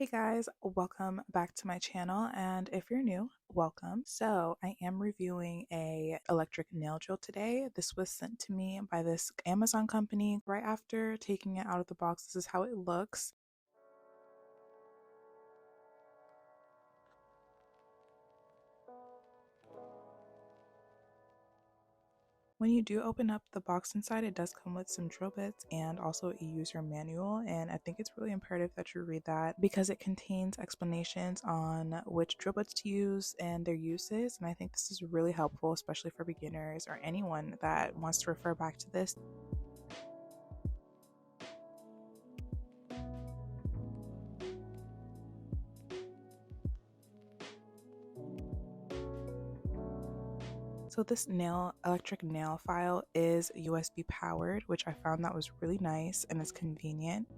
Hey guys, welcome back to my channel, and if you're new, welcome. So I am reviewing a electric nail drill today. This was sent to me by this Amazon company right after taking it out of the box. This is how it looks. When you do open up the box inside, it does come with some drill bits and also a user manual, and I think it's really imperative that you read that because it contains explanations on which drill bits to use and their uses, and I think this is really helpful, especially for beginners or anyone that wants to refer back to this. So this electric nail file is USB powered, which I found that was really nice and is convenient.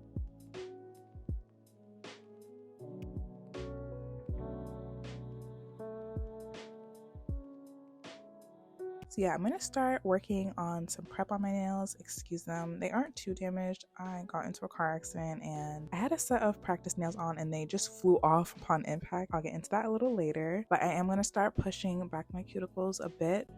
So yeah, I'm going to start working on some prep on my nails. Excuse them, they aren't too damaged. I got into a car accident and I had a set of practice nails on and they just flew off upon impact. I'll get into that a little later, but I am going to start pushing back my cuticles a bit.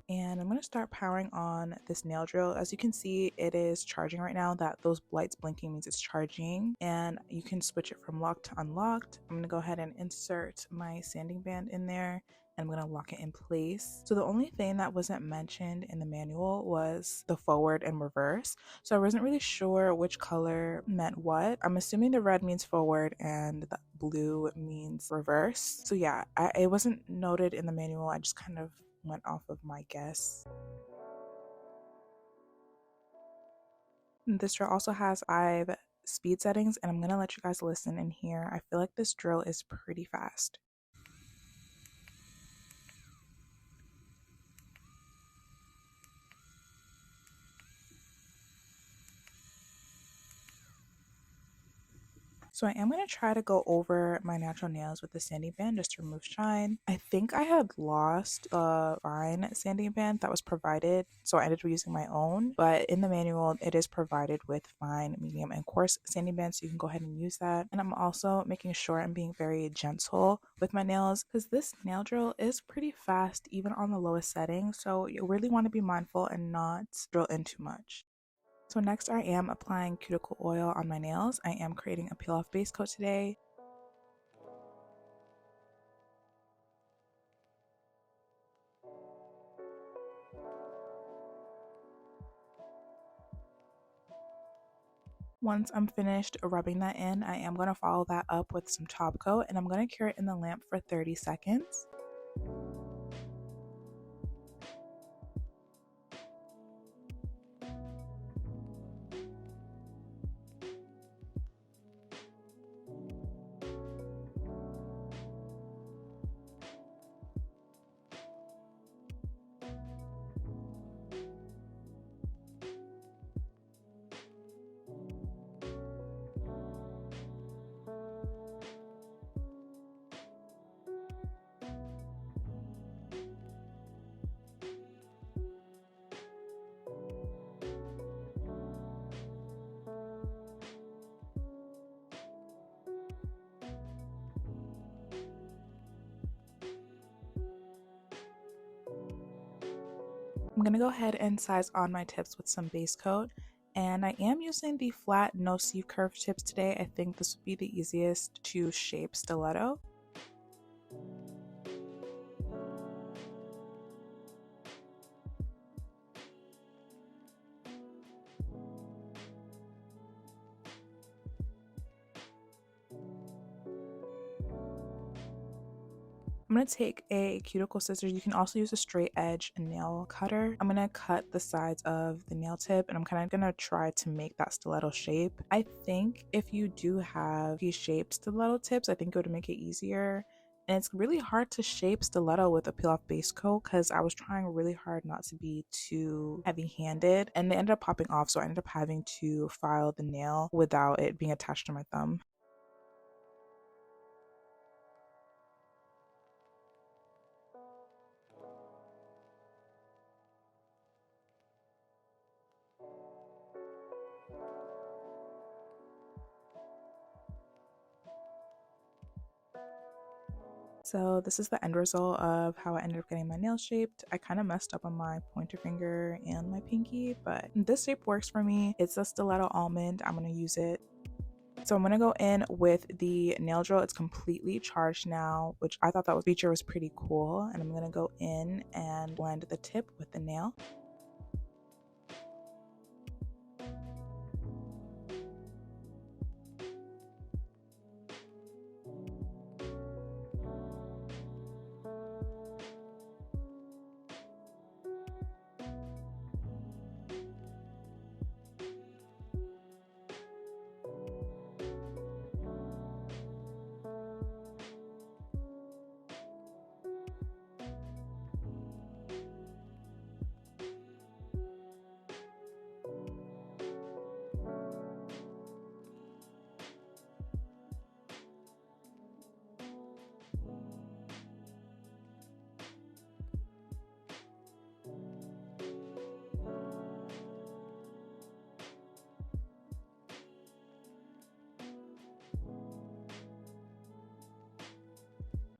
And I'm going to start powering on this nail drill. As you can see, it is charging right now. Those lights blinking means it's charging, and you can switch it from locked to unlocked. I'm going to go ahead and insert my sanding band in there, and I'm going to lock it in place. So the only thing that wasn't mentioned in the manual was the forward and reverse. So I wasn't really sure which color meant what. I'm assuming the red means forward and the blue means reverse. So yeah, it wasn't noted in the manual. I just kind of went off of my guess. This drill also has 5 speed settings, and I'm going to let you guys listen in here. I feel like this drill is pretty fast. So I am going to try to go over my natural nails with the sanding band just to remove shine. I think I had lost a fine sanding band that was provided, so I ended up using my own, but in the manual it is provided with fine, medium, and coarse sanding bands, so you can go ahead and use that. And I'm also making sure I'm being very gentle with my nails because this nail drill is pretty fast even on the lowest setting, so you really want to be mindful and not drill in too much. So next I am applying cuticle oil on my nails. I am creating a peel off base coat today. Once I'm finished rubbing that in, I am going to follow that up with some top coat, and I'm going to cure it in the lamp for 30 seconds. I'm going to go ahead and size on my tips with some base coat, and I am using the flat no sieve curve tips today. I think this would be the easiest to shape stiletto. I'm going to take a cuticle scissors. You can also use a straight edge nail cutter. I'm going to cut the sides of the nail tip, and I'm kind of going to try to make that stiletto shape. I think if you do have these shaped stiletto tips, I think it would make it easier And it's really hard to shape stiletto with a peel off base coat because I was trying really hard not to be too heavy handed, and they ended up popping off, so I ended up having to file the nail without it being attached to my thumb. So this is the end result of how I ended up getting my nails shaped. I kind of messed up on my pointer finger and my pinky, but this shape works for me. It's a stiletto almond. I'm going to use it. So I'm going to go in with the nail drill. It's completely charged now, which I thought that feature was pretty cool. And I'm going to go in and blend the tip with the nail.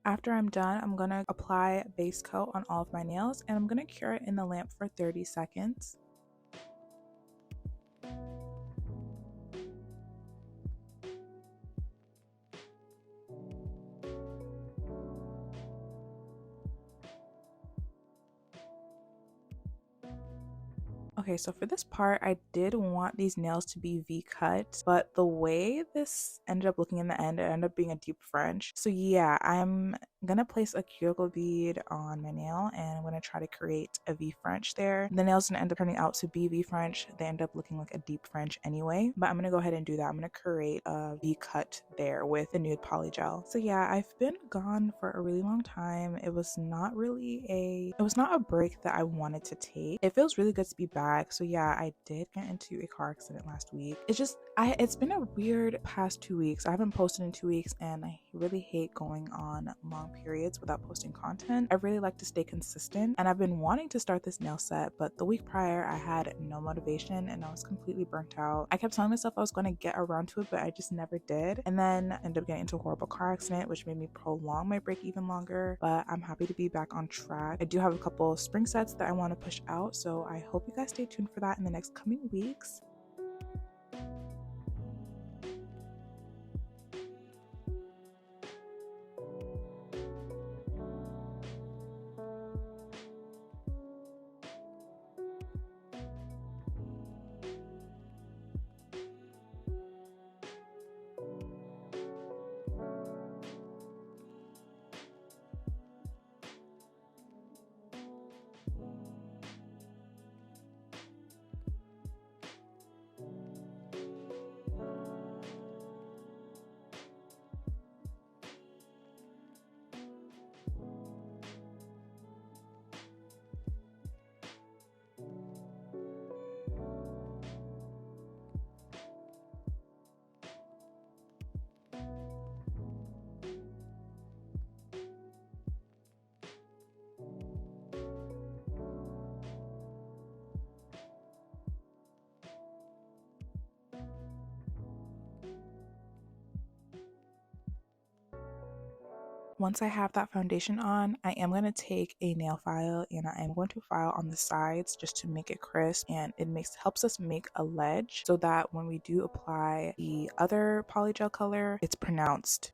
After I'm done, I'm going to apply base coat on all of my nails, and I'm going to cure it in the lamp for 30 seconds. Okay, so for this part, I did want these nails to be V-cut, but the way this ended up looking in the end, it ended up being a deep French. So yeah, I'm gonna place a cuticle bead on my nail, and I'm gonna try to create a V French there. The nails didn't end up turning out to be V French. They end up looking like a deep French anyway, but I'm gonna go ahead and do that. I'm gonna create a V cut there with the nude polygel. So yeah, I've been gone for a really long time. It was not a break that I wanted to take. It feels really good to be back. So yeah, I did get into a car accident last week. It's been a weird past 2 weeks. I haven't posted in 2 weeks, and I really hate going on long periods without posting content. I really like to stay consistent, and I've been wanting to start this nail set, but the week prior I had no motivation and I was completely burnt out. I kept telling myself I was going to get around to it, but I just never did, and then ended up getting into a horrible car accident, which made me prolong my break even longer. But I'm happy to be back on track. I do have a couple spring sets that I want to push out, so I hope you guys stay tuned for that in the next coming weeks. Once I have that foundation on, I am going to take a nail file and I am going to file on the sides just to make it crisp, and it helps us make a ledge so that when we do apply the other polygel color, it's pronounced.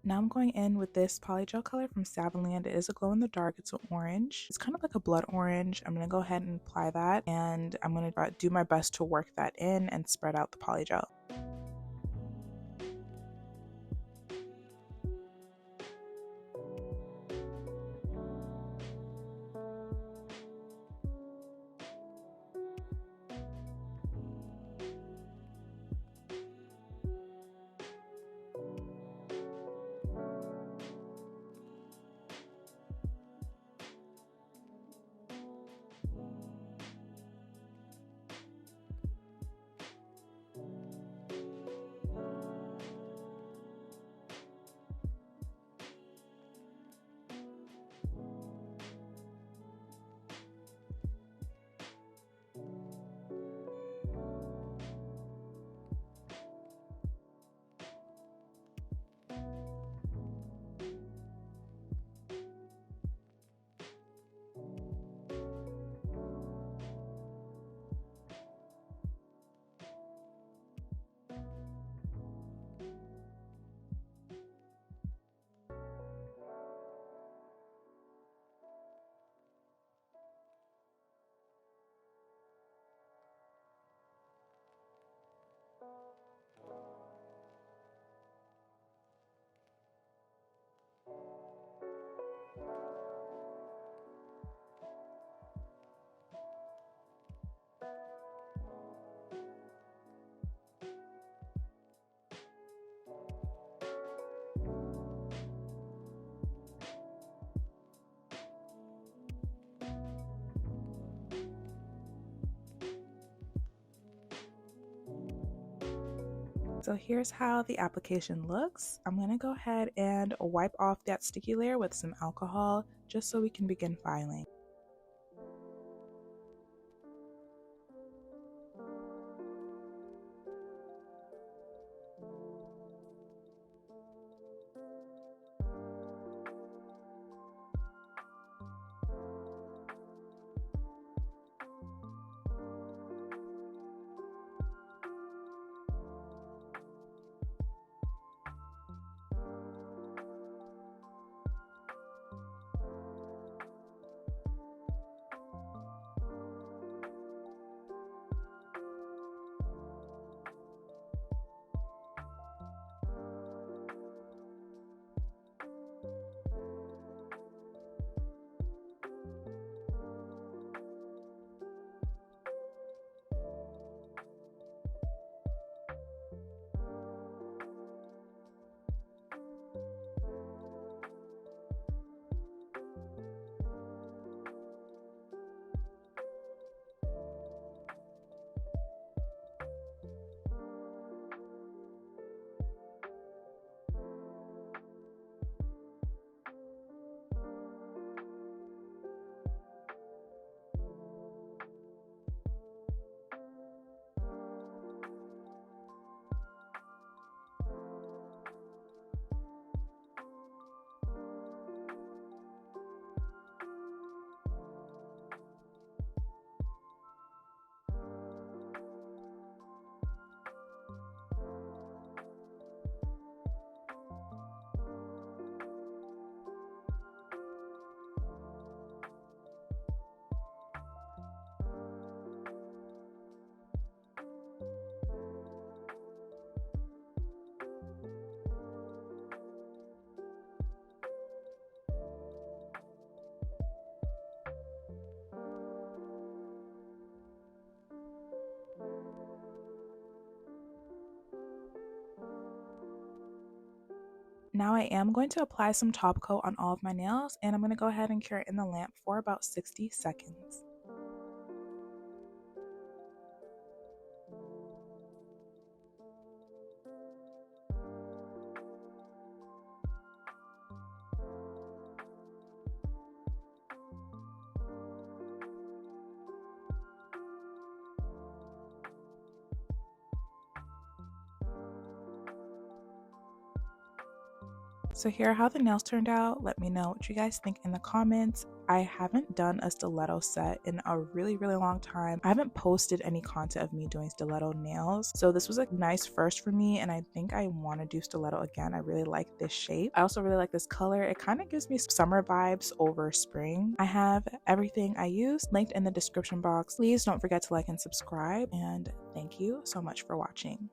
Now I'm going in with this polygel color from Savonland. It is a glow in the dark. It's an orange. It's kind of like a blood orange. I'm going to go ahead and apply that, and I'm going to do my best to work that in and spread out the polygel. So here's how the application looks. I'm going to go ahead and wipe off that sticky layer with some alcohol just so we can begin filing. Now I am going to apply some top coat on all of my nails, and I'm going to go ahead and cure it in the lamp for about 60 seconds. So here are how the nails turned out. Let me know what you guys think in the comments. I haven't done a stiletto set in a really long time. I haven't posted any content of me doing stiletto nails, so this was a nice first for me, and I think I want to do stiletto again. I really like this shape. I also really like this color. It kind of gives me summer vibes over spring. I have everything I used linked in the description box. Please don't forget to like and subscribe, and thank you so much for watching.